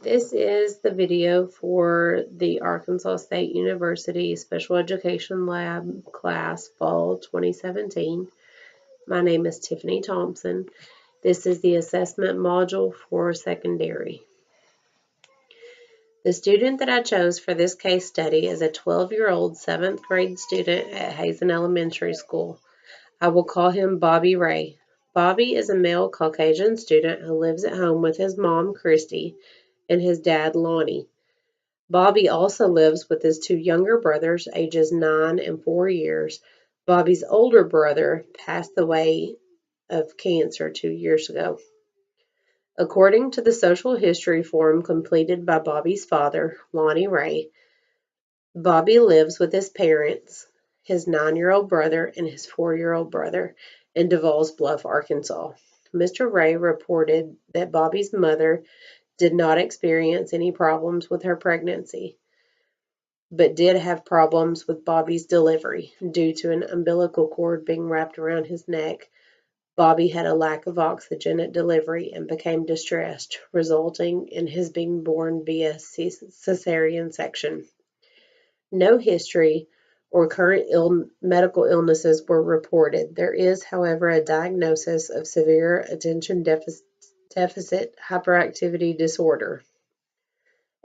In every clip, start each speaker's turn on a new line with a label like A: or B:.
A: This is the video for the Arkansas State University Special Education Lab class fall 2017. My name is Tiffany Thompson. This is the assessment module for secondary. The student that I chose for this case study is a 12-year-old 7th grade student at Hazen Elementary School. I will call him Bobby Ray. Bobby is a male Caucasian student who lives at home with his mom, Christy, and his dad, Lonnie. Bobby also lives with his 2 younger brothers, ages 9 and 4 years. Bobby's older brother passed away of cancer 2 years ago. According to the social history form completed by Bobby's father, Lonnie Ray, Bobby lives with his parents, his 9-year-old brother, and his 4-year-old brother in Devils Bluff, Arkansas. Mr. Ray reported that Bobby's mother did not experience any problems with her pregnancy, but did have problems with Bobby's delivery due to an umbilical cord being wrapped around his neck. Bobby had a lack of oxygen at delivery and became distressed, resulting in his being born via cesarean section. No history or current medical illnesses were reported. There is, however, a diagnosis of severe attention deficit hyperactivity disorder,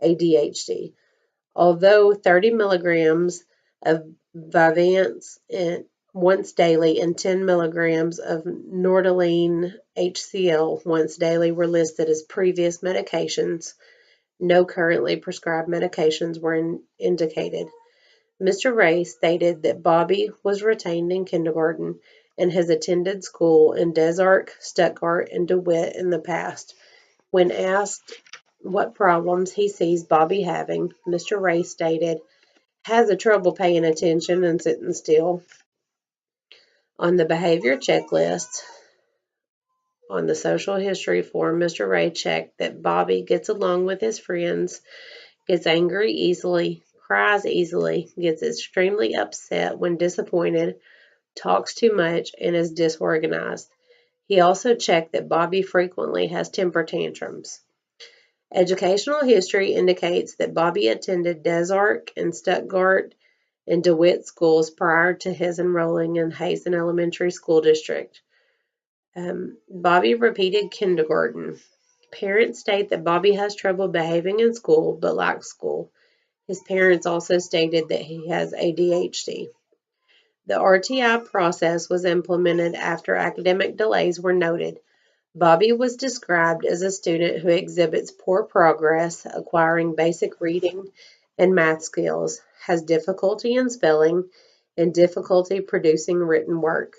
A: ADHD. Although 30 milligrams of Vyvanse once daily and 10 milligrams of Nortolene HCl once daily were listed as previous medications, no currently prescribed medications were indicated. Mr. Ray stated that Bobby was retained in kindergarten and has attended school in Des Arc, Stuttgart, and DeWitt in the past. When asked what problems he sees Bobby having, Mr. Ray stated, has a trouble paying attention and sitting still. On the behavior checklist, on the social history form, Mr. Ray checked that Bobby gets along with his friends, gets angry easily, cries easily, gets extremely upset when disappointed, talks too much, and is disorganized. He also checked that Bobby frequently has temper tantrums. Educational history indicates that Bobby attended Des Arc and Stuttgart and DeWitt schools prior to his enrolling in Hazen Elementary School District. Bobby repeated kindergarten. Parents state that Bobby has trouble behaving in school but likes school. His parents also stated that he has ADHD. The RTI process was implemented after academic delays were noted. Bobby was described as a student who exhibits poor progress acquiring basic reading and math skills, has difficulty in spelling, and difficulty producing written work.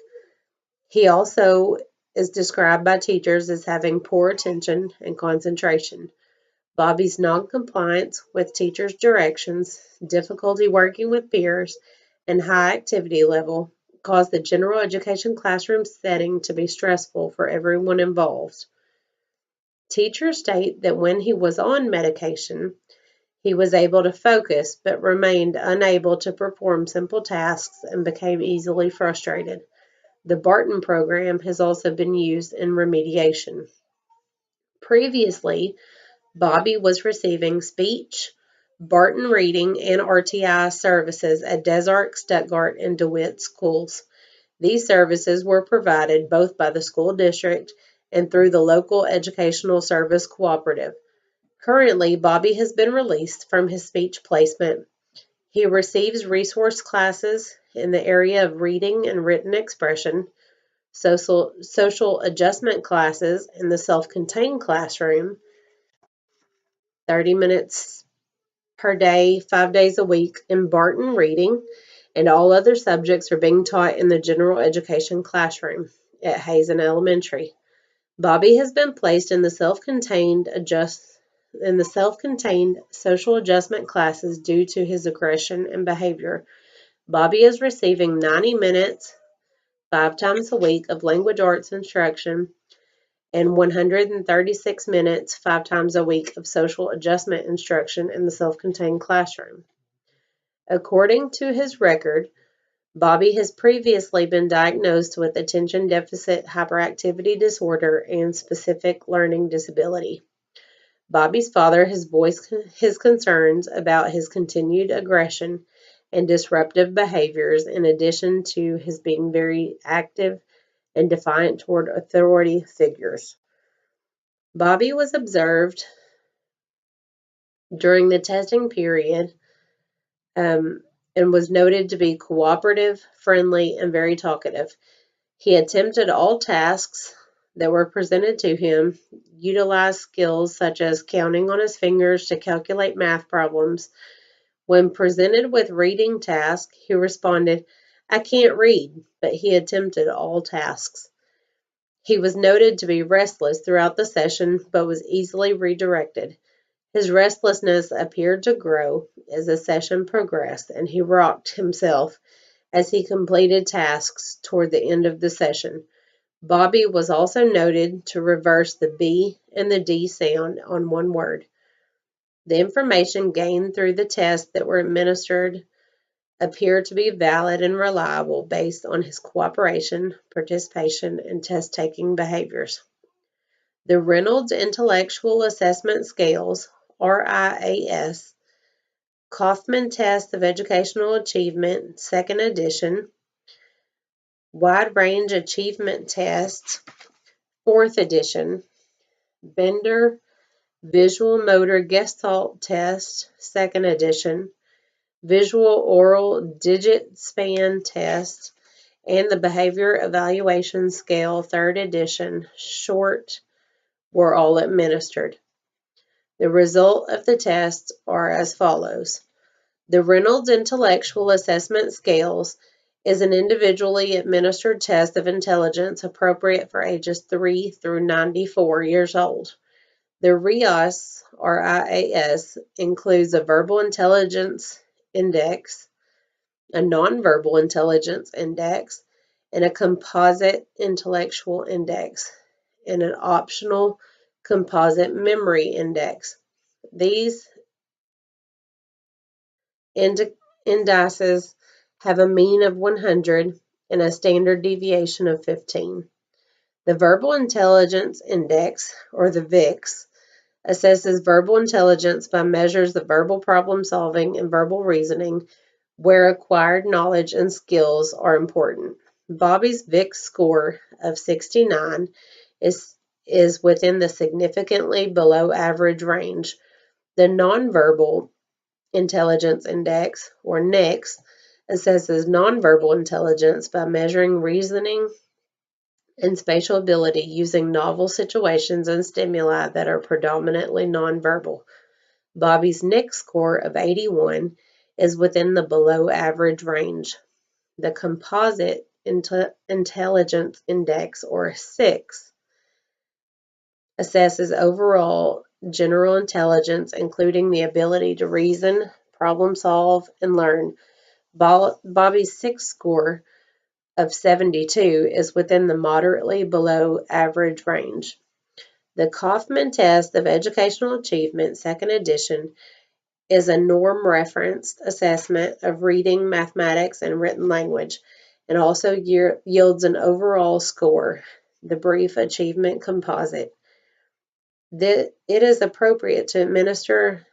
A: He also is described by teachers as having poor attention and concentration. Bobby's non-compliance with teachers' directions, difficulty working with peers, and high activity level caused the general education classroom setting to be stressful for everyone involved. Teachers state that when he was on medication, he was able to focus but remained unable to perform simple tasks and became easily frustrated. The Barton program has also been used in remediation. Previously, Bobby was receiving speech, Barton reading, and RTI services at Des Arc, Stuttgart, and DeWitt schools. These services were provided both by the school district and through the local educational service cooperative. Currently, Bobby has been released from his speech placement. He receives resource classes in the area of reading and written expression, social adjustment classes in the self-contained classroom, 30 minutes per day, 5 days a week in Barton reading, and all other subjects are being taught in the general education classroom at Hazen Elementary. Bobby has been placed in the self-contained social adjustment classes due to his aggression and behavior. Bobby is receiving 90 minutes, 5 times a week of language arts instruction and 136 minutes, 5 times a week of social adjustment instruction in the self-contained classroom. According to his record, Bobby has previously been diagnosed with attention deficit hyperactivity disorder and specific learning disability. Bobby's father has voiced his concerns about his continued aggression and disruptive behaviors, in addition to his being very active and defiant toward authority figures. Bobby was observed during the testing period and was noted to be cooperative, friendly, and very talkative. He attempted all tasks that were presented to him, utilized skills such as counting on his fingers to calculate math problems. When presented with reading tasks, he responded, "I can't read," but he attempted all tasks. He was noted to be restless throughout the session, but was easily redirected. His restlessness appeared to grow as the session progressed, and he rocked himself as he completed tasks toward the end of the session. Bobby was also noted to reverse the B and the D sound on one word. The information gained through the tests that were administered appeared to be valid and reliable based on his cooperation, participation, and test-taking behaviors. The Reynolds Intellectual Assessment Scales, RIAS, Kaufman Test of Educational Achievement, 2nd edition, Wide Range Achievement Test, 4th edition, Bender Visual Motor Gestalt Test, 2nd edition, Visual Oral Digit Span Test, and the Behavior Evaluation Scale, 3rd edition, short, were all administered. The result of the tests are as follows. The Reynolds Intellectual Assessment Scales is an individually administered test of intelligence appropriate for ages 3 through 94 years old. The RIAS includes a verbal intelligence index, a nonverbal intelligence index, and a composite intellectual index, and an optional composite memory index. These indices have a mean of 100 and a standard deviation of 15. The Verbal Intelligence Index, or the VIX, assesses verbal intelligence by measures of verbal problem solving and verbal reasoning, where acquired knowledge and skills are important. Bobby's VIX score of 69 is within the significantly below average range. The Nonverbal Intelligence Index, or NIX, assesses nonverbal intelligence by measuring reasoning and spatial ability using novel situations and stimuli that are predominantly nonverbal. Bobby's NIX score of 81 is within the below average range. The Composite Intelligence Index, or 6, assesses overall general intelligence, including the ability to reason, problem solve, and learn. Bobby's 6 score of 72 is within the moderately below average range. The Kaufman Test of Educational Achievement, 2nd edition, is a norm-referenced assessment of reading, mathematics, and written language, and also yields an overall score, the Brief Achievement Composite. It is appropriate to administer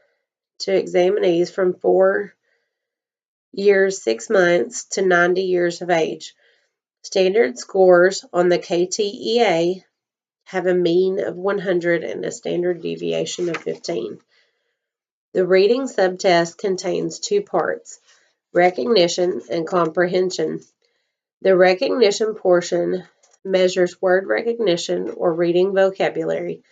A: to examinees from 4 years, 6 months to 90 years of age. Standard scores on the KTEA have a mean of 100 and a standard deviation of 15. The reading subtest contains 2 parts, recognition and comprehension. The recognition portion measures word recognition or reading vocabulary.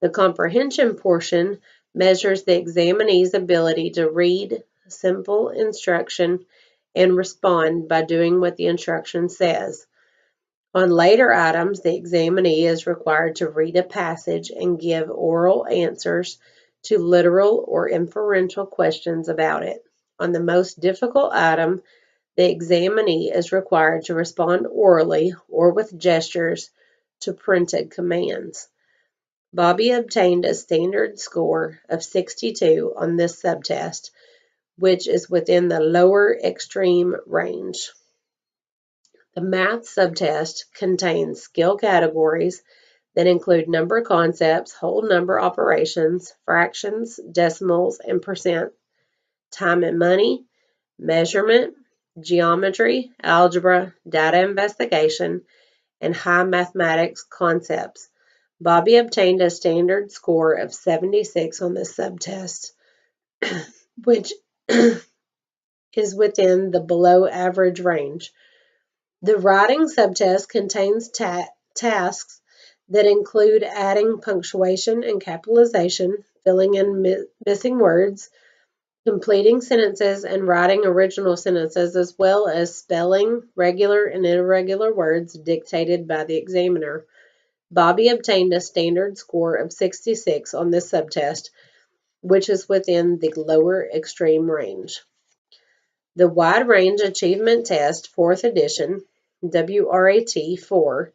A: The comprehension portion measures the examinee's ability to read simple instruction and respond by doing what the instruction says. On later items, the examinee is required to read a passage and give oral answers to literal or inferential questions about it. On the most difficult item, the examinee is required to respond orally or with gestures to printed commands. Bobby obtained a standard score of 62 on this subtest, which is within the lower extreme range. The math subtest contains skill categories that include number concepts, whole number operations, fractions, decimals, and percent, time and money, measurement, geometry, algebra, data investigation, and high mathematics concepts. Bobby obtained a standard score of 76 on this subtest, which is within the below average range. The writing subtest contains tasks that include adding punctuation and capitalization, filling in missing words, completing sentences, and writing original sentences, as well as spelling regular and irregular words dictated by the examiner. Bobby obtained a standard score of 66 on this subtest, which is within the lower extreme range. The Wide Range Achievement Test, 4th edition, WRAT 4,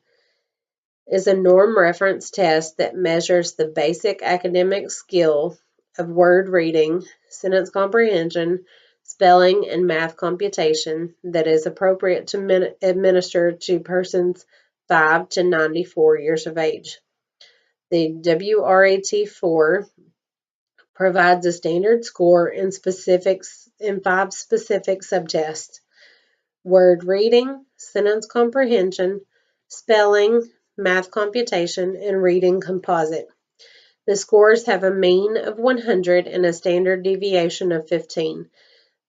A: is a norm reference test that measures the basic academic skill of word reading, sentence comprehension, spelling, and math computation that is appropriate to administer to persons 5 to 94 years of age. The WRAT 4 provides a standard score in 5 specific subtests: word reading, sentence comprehension, spelling, math computation, and reading composite. The scores have a mean of 100 and a standard deviation of 15.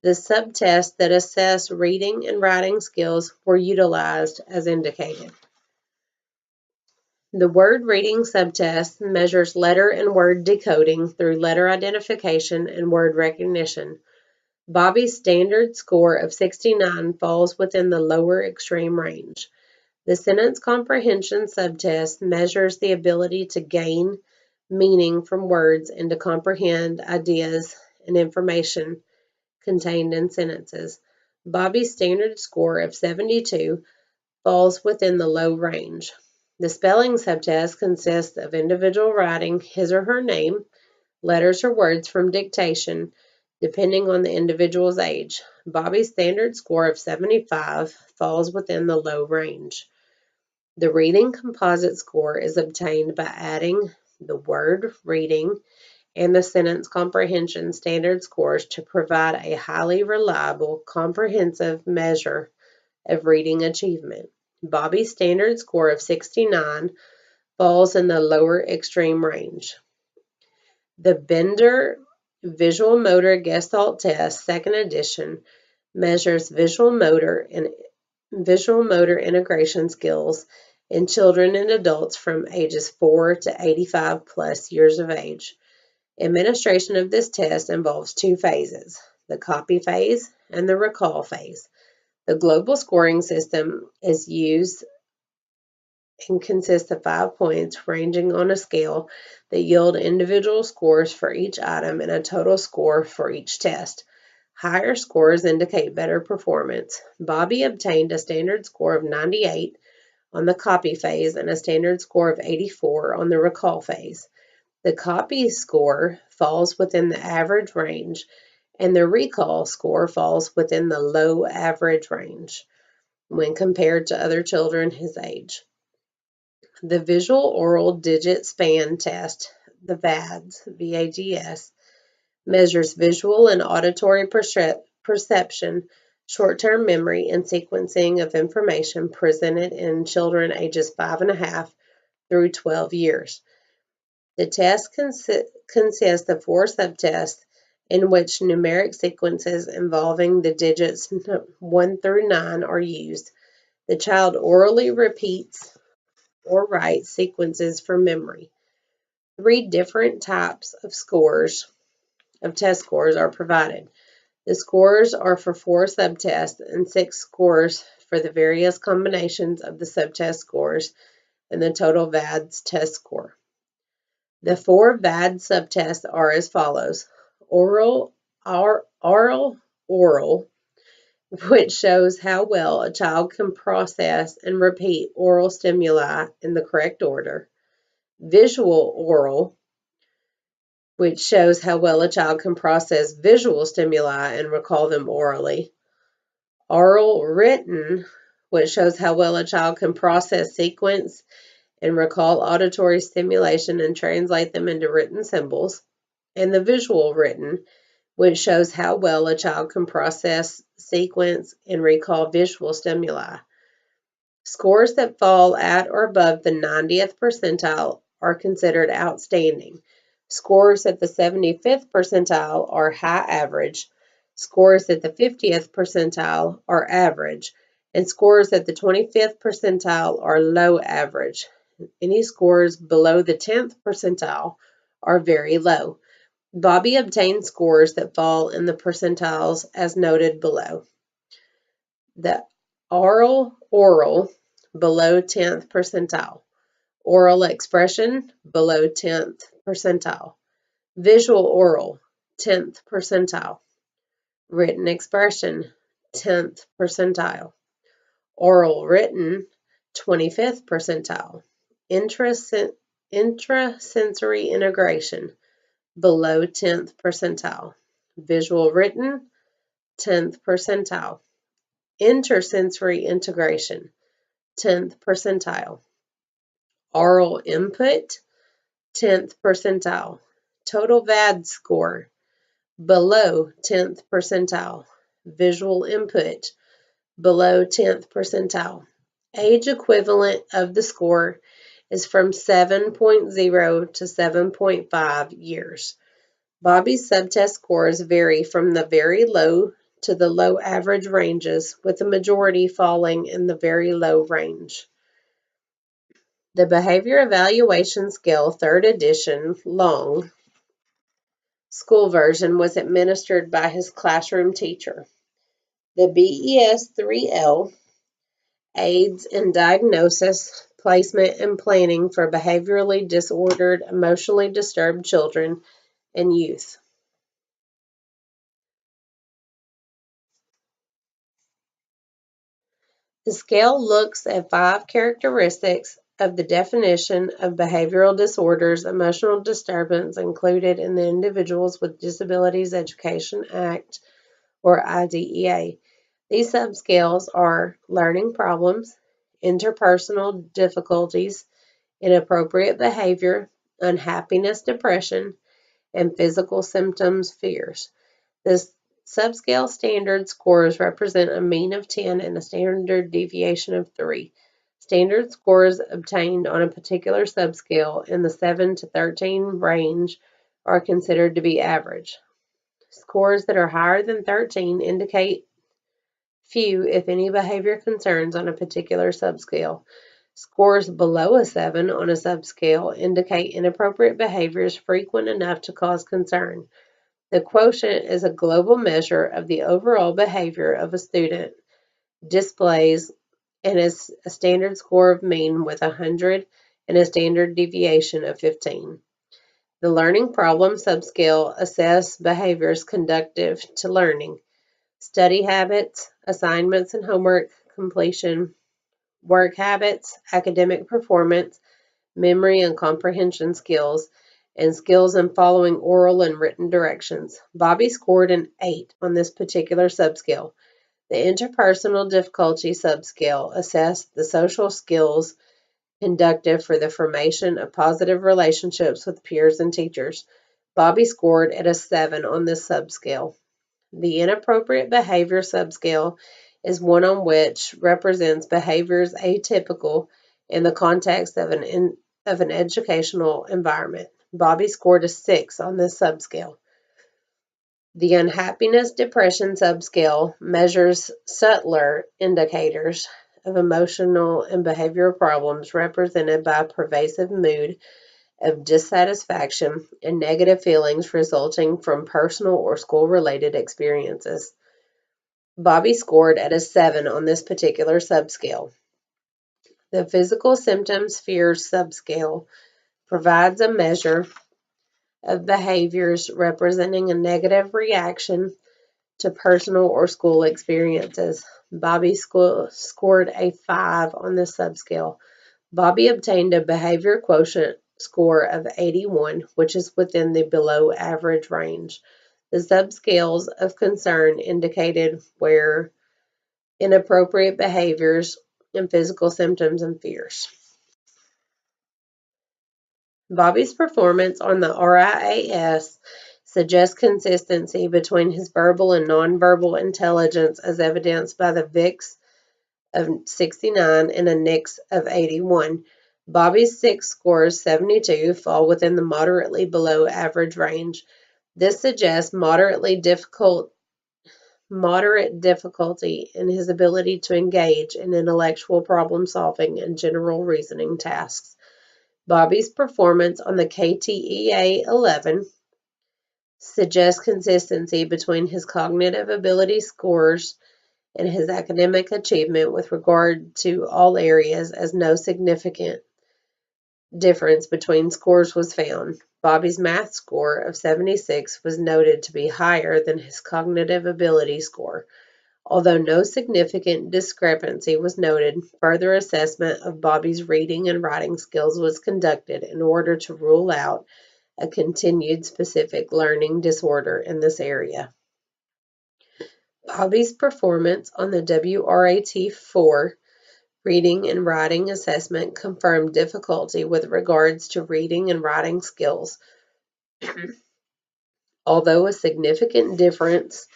A: The subtests that assess reading and writing skills were utilized as indicated. The word reading subtest measures letter and word decoding through letter identification and word recognition. Bobby's standard score of 69 falls within the lower extreme range. The sentence comprehension subtest measures the ability to gain meaning from words and to comprehend ideas and information contained in sentences. Bobby's standard score of 72 falls within the low range. The spelling subtest consists of individual writing his or her name, letters or words from dictation, depending on the individual's age. Bobby's standard score of 75 falls within the low range. The reading composite score is obtained by adding the word reading and the sentence comprehension standard scores to provide a highly reliable, comprehensive measure of reading achievement. Bobby's standard score of 69 falls in the lower extreme range. The Bender Visual Motor Gestalt Test, 2nd edition, measures visual motor integration skills in children and adults from ages 4 to 85 plus years of age. Administration of this test involves 2 phases, the copy phase and the recall phase. The global scoring system is used and consists of 5 points ranging on a scale that yield individual scores for each item and a total score for each test. Higher scores indicate better performance. Bobby obtained a standard score of 98 on the copy phase and a standard score of 84 on the recall phase. The copy score falls within the average range, and the recall score falls within the low average range when compared to other children his age. The Visual Oral Digit Span Test, the VADS, measures visual and auditory perception, short-term memory, and sequencing of information presented in children ages 5.5 through 12 years. The test consists of 4 subtests in which numeric sequences involving the digits 1 through 9 are used. The child orally repeats or writes sequences from memory. 3 different types of test scores are provided. The scores are for 4 subtests and 6 scores for the various combinations of the subtest scores and the total VADS test score. The 4 VADS subtests are as follows: oral, which shows how well a child can process and repeat oral stimuli in the correct order. Visual oral, which shows how well a child can process visual stimuli and recall them orally. Oral written, which shows how well a child can process sequence and recall auditory stimulation and translate them into written symbols, and the visual written, which shows how well a child can process, sequence, and recall visual stimuli. Scores that fall at or above the 90th percentile are considered outstanding. Scores at the 75th percentile are high average. Scores at the 50th percentile are average. And scores at the 25th percentile are low average. Any scores below the 10th percentile are very low. Bobby obtained scores that fall in the percentiles as noted below. The oral below 10th percentile. Oral expression below 10th percentile. Visual oral 10th percentile. Written expression 10th percentile. Oral written 25th percentile. Intrasensory integration below 10th percentile. Visual written 10th percentile. Intersensory integration 10th percentile. Oral input 10th percentile. Total VAD score below 10th percentile. Visual input below 10th percentile. Age equivalent of the score is from 7.0 to 7.5 years. Bobby's subtest scores vary from the very low to the low average ranges, with the majority falling in the very low range. The Behavior Evaluation Scale 3rd edition, long, school version was administered by his classroom teacher. The BES 3L aids in diagnosis, placement, and planning for behaviorally disordered, emotionally disturbed children and youth. The scale looks at 5 characteristics of the definition of behavioral disorders, emotional disturbance included in the Individuals with Disabilities Education Act, or IDEA. These subscales are learning problems, interpersonal difficulties, inappropriate behavior, unhappiness, depression, and physical symptoms, fears. This subscale standard scores represent a mean of 10 and a standard deviation of 3. Standard scores obtained on a particular subscale in the 7 to 13 range are considered to be average. Scores that are higher than 13 indicate few, if any, behavior concerns on a particular subscale. Scores below a 7 on a subscale indicate inappropriate behaviors frequent enough to cause concern. The quotient is a global measure of the overall behavior of a student, displays, and is a standard score of mean with 100 and a standard deviation of 15. The learning problem subscale assess behaviors conducive to learning, study habits, assignments and homework completion, work habits, academic performance, memory and comprehension skills, and skills in following oral and written directions. Bobby scored an 8 on this particular subscale. The interpersonal difficulty subscale assessed the social skills conducive for the formation of positive relationships with peers and teachers. Bobby scored at a 7 on this subscale. The inappropriate behavior subscale is one on which represents behaviors atypical in the context of an educational environment. Bobby scored a 6 on this subscale. The unhappiness depression subscale measures subtler indicators of emotional and behavioral problems represented by a pervasive mood of dissatisfaction and negative feelings resulting from personal or school-related experiences. Bobby scored at a 7 on this particular subscale. The physical symptoms fears subscale provides a measure of behaviors representing a negative reaction to personal or school experiences. Bobby scored a 5 on this subscale. Bobby obtained a behavior quotient score of 81, which is within the below average range. The subscales of concern indicated where inappropriate behaviors and physical symptoms and fears. Bobby's performance on the RIAS suggests consistency between his verbal and nonverbal intelligence as evidenced by the VIX of 69 and a NIX of 81. Bobby's 6 scores, 72, fall within the moderately below average range. This suggests moderate difficulty in his ability to engage in intellectual problem solving and general reasoning tasks. Bobby's performance on the KTEA 11 suggests consistency between his cognitive ability scores and his academic achievement with regard to all areas, as no significant difference between scores was found. Bobby's math score of 76 was noted to be higher than his cognitive ability score. Although no significant discrepancy was noted, further assessment of Bobby's reading and writing skills was conducted in order to rule out a continued specific learning disorder in this area. Bobby's performance on the WRAT-4 reading and writing assessment confirmed difficulty with regards to reading and writing skills. Although a significant difference,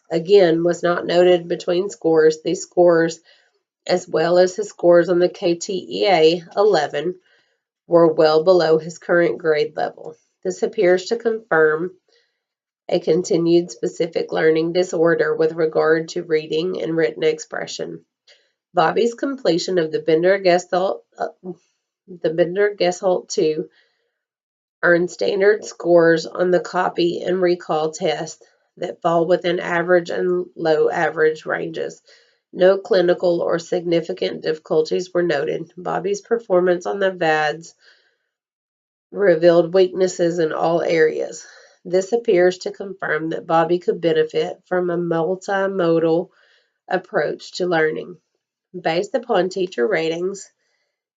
A: again, was not noted between scores, these scores, as well as his scores on the KTEA 11, were well below his current grade level. This appears to confirm a continued specific learning disorder with regard to reading and written expression. Bobby's completion of the Bender-Gestalt 2 earned standard scores on the copy and recall test that fall within average and low average ranges. No clinical or significant difficulties were noted. Bobby's performance on the VADS revealed weaknesses in all areas. This appears to confirm that Bobby could benefit from a multimodal approach to learning. Based upon teacher ratings,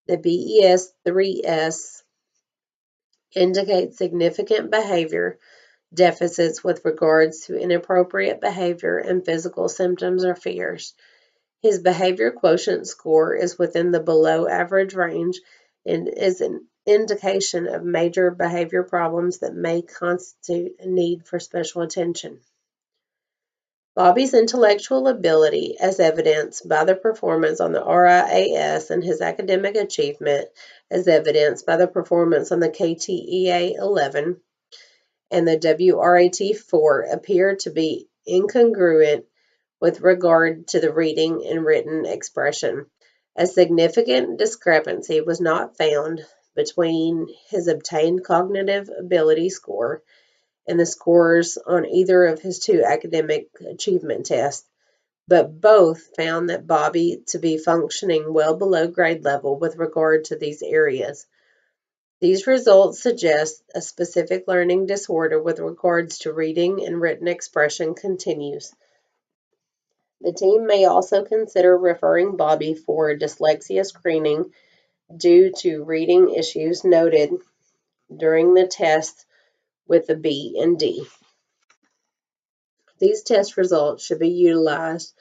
A: the BES 3S indicates significant behavior deficits with regards to inappropriate behavior and physical symptoms or fears. His behavior quotient score is within the below average range and is an indication of major behavior problems that may constitute a need for special attention. Bobby's intellectual ability, as evidenced by the performance on the RIAS, and his academic achievement, as evidenced by the performance on the KTEA 11 and the WRAT-4, appear to be incongruent with regard to the reading and written expression. A significant discrepancy was not found between his obtained cognitive ability score and the scores on either of his two academic achievement tests, but both found that Bobby to be functioning well below grade level with regard to these areas. These results suggest a specific learning disorder with regards to reading and written expression continues. The team may also consider referring Bobby for dyslexia screening due to reading issues noted during the test with the B and D. These test results should be utilized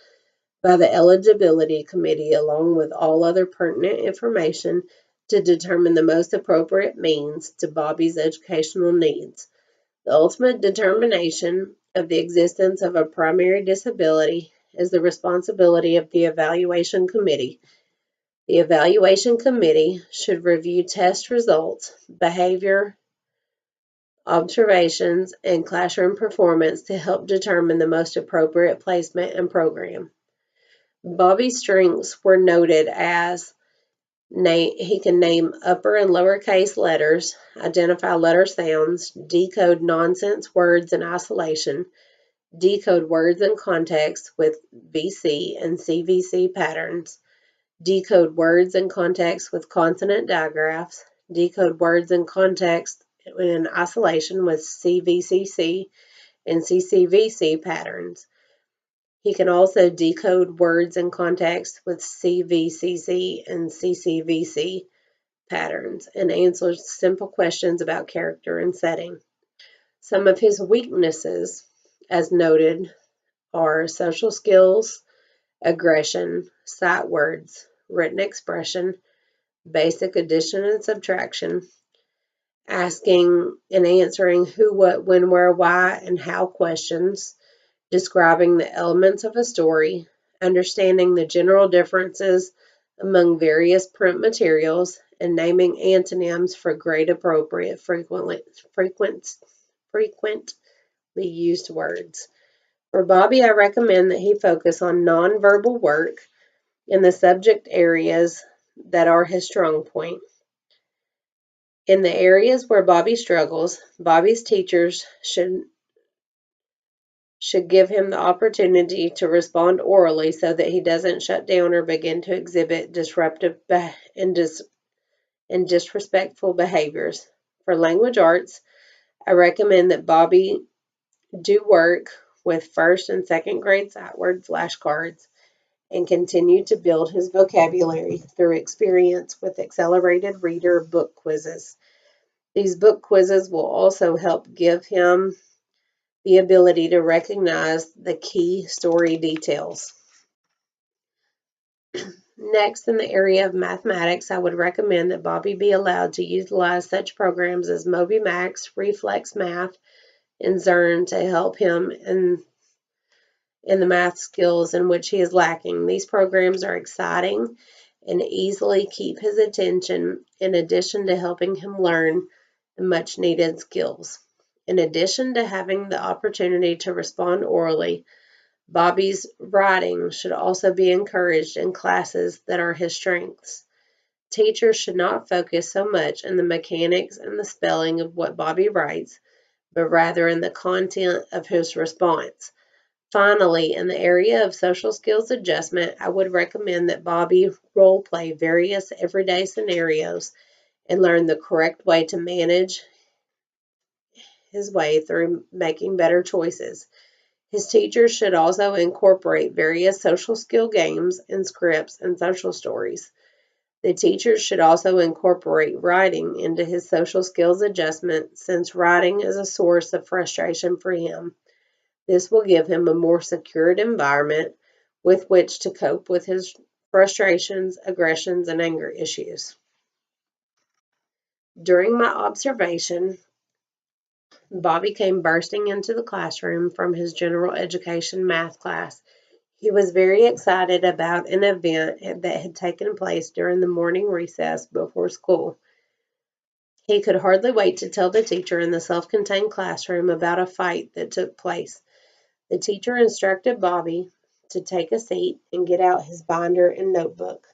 A: by the eligibility committee along with all other pertinent information to determine the most appropriate means to Bobby's educational needs. The ultimate determination of the existence of a primary disability is the responsibility of the evaluation committee. The evaluation committee should review test results, behavior, observations, and classroom performance to help determine the most appropriate placement and program. Bobby's strengths were noted as he can name upper and lowercase letters, identify letter sounds, decode nonsense words in isolation, decode words in context with VC and CVC patterns, decode words in context with consonant digraphs, decode words in context in isolation with CVCC and CCVC patterns. He can also decode words in context with CVCC and CCVC patterns and answer simple questions about character and setting. Some of his weaknesses, as noted, are social skills, aggression, sight words, written expression, basic addition and subtraction, asking and answering who, what, when, where, why, and how questions, describing the elements of a story, understanding the general differences among various print materials, and naming antonyms for grade appropriate frequently used words. For Bobby, I recommend that he focus on nonverbal work in the subject areas that are his strong point. In the areas where Bobby struggles, Bobby's teachers should give him the opportunity to respond orally so that he doesn't shut down or begin to exhibit disruptive and disrespectful behaviors. For language arts, I recommend that Bobby do work with first and second grade sight word flashcards and continue to build his vocabulary through experience with accelerated reader book quizzes. These book quizzes will also help give him the ability to recognize the key story details. Next, in the area of mathematics, I would recommend that Bobby be allowed to utilize such programs as MobyMax, Reflex Math, and Zern to help him in the math skills in which he is lacking. These programs are exciting and easily keep his attention, in addition to helping him learn the much needed skills. In addition to having the opportunity to respond orally, Bobby's writing should also be encouraged in classes that are his strengths. Teachers should not focus so much on the mechanics and the spelling of what Bobby writes, but rather in the content of his response. Finally, in the area of social skills adjustment, I would recommend that Bobby role play various everyday scenarios and learn the correct way to manage his way through making better choices. His teachers should also incorporate various social skill games and scripts and social stories. The teachers should also incorporate writing into his social skills adjustment, since writing is a source of frustration for him. This will give him a more secured environment with which to cope with his frustrations, aggressions, and anger issues. During my observation, Bobby came bursting into the classroom from his general education math class. He was very excited about an event that had taken place during the morning recess before school. He could hardly wait to tell the teacher in the self-contained classroom about a fight that took place. The teacher instructed Bobby to take a seat and get out his binder and notebook.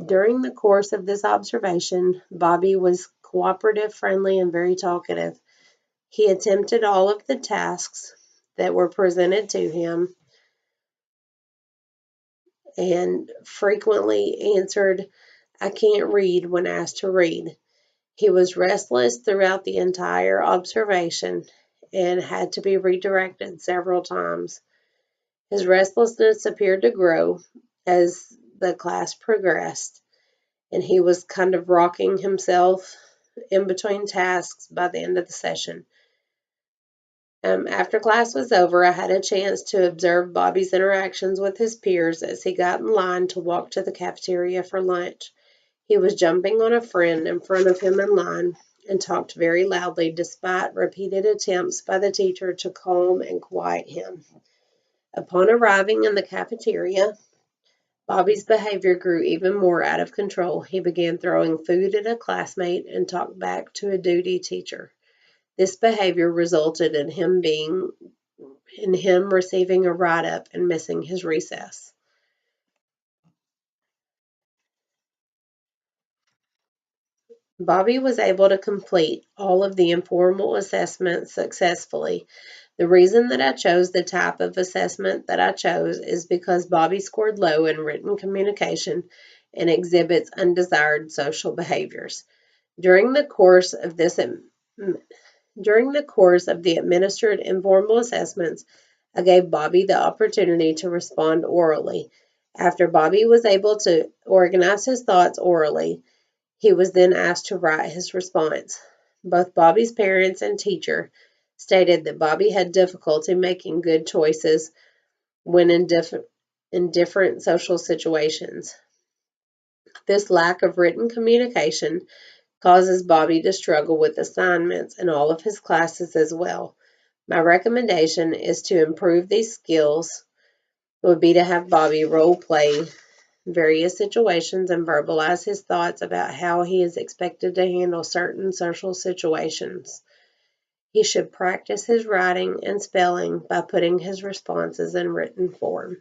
A: During the course of this observation, Bobby was cooperative, friendly, and very talkative. He attempted all of the tasks that were presented to him and frequently answered, "I can't read," when asked to read. He was restless throughout the entire observation and had to be redirected several times. His restlessness appeared to grow as the class progressed, and he was kind of rocking himself in between tasks by the end of the session. After class was over, I had a chance to observe Bobby's interactions with his peers as he got in line to walk to the cafeteria for lunch. He was jumping on a friend in front of him in line and talked very loudly despite repeated attempts by the teacher to calm and quiet him. Upon arriving in the cafeteria, Bobby's behavior grew even more out of control. He began throwing food at a classmate and talked back to a duty teacher. This behavior resulted in him receiving a write-up and missing his recess. Bobby was able to complete all of the informal assessments successfully. The reason that I chose the type of assessment that I chose is because Bobby scored low in written communication and exhibits undesired social behaviors. During the course of the administered informal assessments, I gave Bobby the opportunity to respond orally. After Bobby was able to organize his thoughts orally, he was then asked to write his response. Both Bobby's parents and teacher stated that Bobby had difficulty making good choices when in different social situations. This lack of written communication causes Bobby to struggle with assignments in all of his classes as well. My recommendation is to improve these skills would be to have Bobby role play various situations and verbalize his thoughts about how he is expected to handle certain social situations. He should practice his writing and spelling by putting his responses in written form.